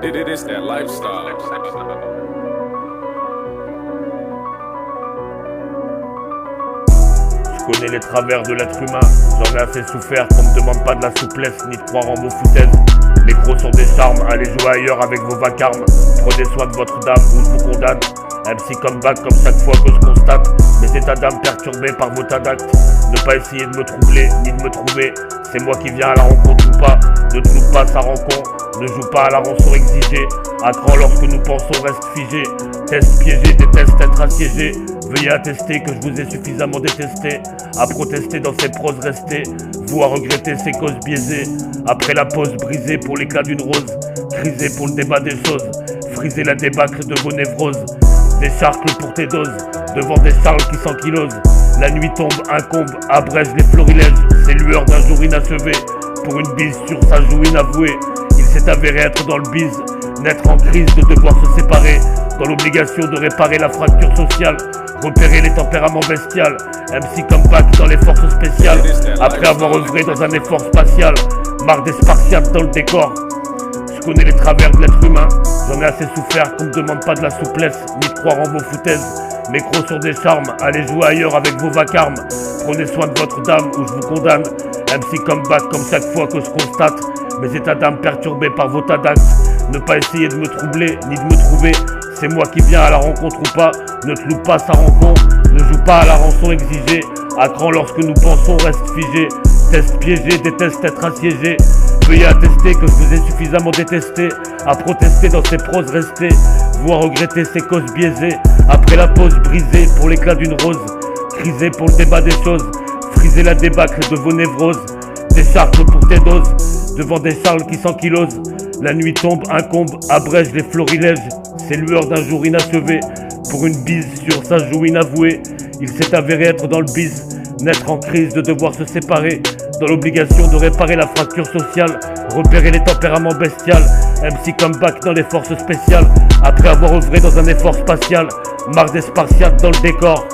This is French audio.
It is that lifestyle. Je connais les travers de l'être humain, j'en ai assez souffert qu'on me demande pas de la souplesse ni de croire en vos foutaises. Les gros sont des charmes, allez jouer ailleurs avec vos vacarmes. Prenez soin de votre dame ou je vous condamne. MC comeback comme chaque fois que je constate mes états d'âme perturbés par vos tas d'actes. Ne pas essayer de me troubler ni de me trouver, c'est moi qui viens à la rencontre ou pas. Ne te loupe pas sa rencontre, ne joue pas à la rançon exigée. À cran lorsque nous pensons reste figé. Test piégé, déteste être assiégé. Veuillez attester que je vous ai suffisamment détesté. À protester dans ces proses restées, vous à regretter ces causes biaisées. Après la pause brisée pour l'éclat d'une rose, crisée pour le débat des choses, friser la débâcle de vos névroses. Des charcles pour tes doses, devant des charles qui s'ankylosent. La nuit tombe, incombe, abrège les florilèges. Ces lueurs d'un jour inachevé, pour une bise sur sa joue inavouée. Il s'est avéré être dans le bise, naître en crise de devoir se séparer, dans l'obligation de réparer la fracture sociale, repérer les tempéraments bestials. MC comeback dans les forces spéciales, après avoir œuvré dans un effort spatial. Marre des spartiates dans le décor. Je connais les travers de l'être humain, j'en ai assez souffert qu'on me demande pas de la souplesse ni de croire en vos foutaises. Mes crocs sur des charmes, allez jouer ailleurs avec vos vacarmes. Prenez soin de votre dame ou je vous condamne. MC comeback comme chaque fois que je constate mes états d'âme perturbés par vos tas d'actes. Ne pas essayer de me troubler ni de me trouver, c'est moi qui viens à la rencontre ou pas. Ne te loupe pas sa rencontre, ne joue pas à la rançon exigée. À cran lorsque nous pensons reste figé. Test piégé, déteste être assiégé. Veuillez attester que je vous ai suffisamment détesté. À protester dans ces proses restées, vous à regretter ces causes biaisées. Après la pause brisée pour l'éclat d'une rose, crisée pour le débat des choses, friser la débâcle de vos névroses. Des charcles pour tes doses, devant des charles qui s'ankylosent. La nuit tombe, incombe, abrège les florilèges. Ces lueurs d'un jour inachevé, pour une bise sur sa joue inavouée. Il s'est avéré être dans le bise, naître en crise de devoir se séparer, dans l'obligation de réparer la fracture sociale, repérer les tempéraments bestials. MC comeback dans les forces spéciales, après avoir œuvré dans un effort spatial. Marre des spartiates dans le décor.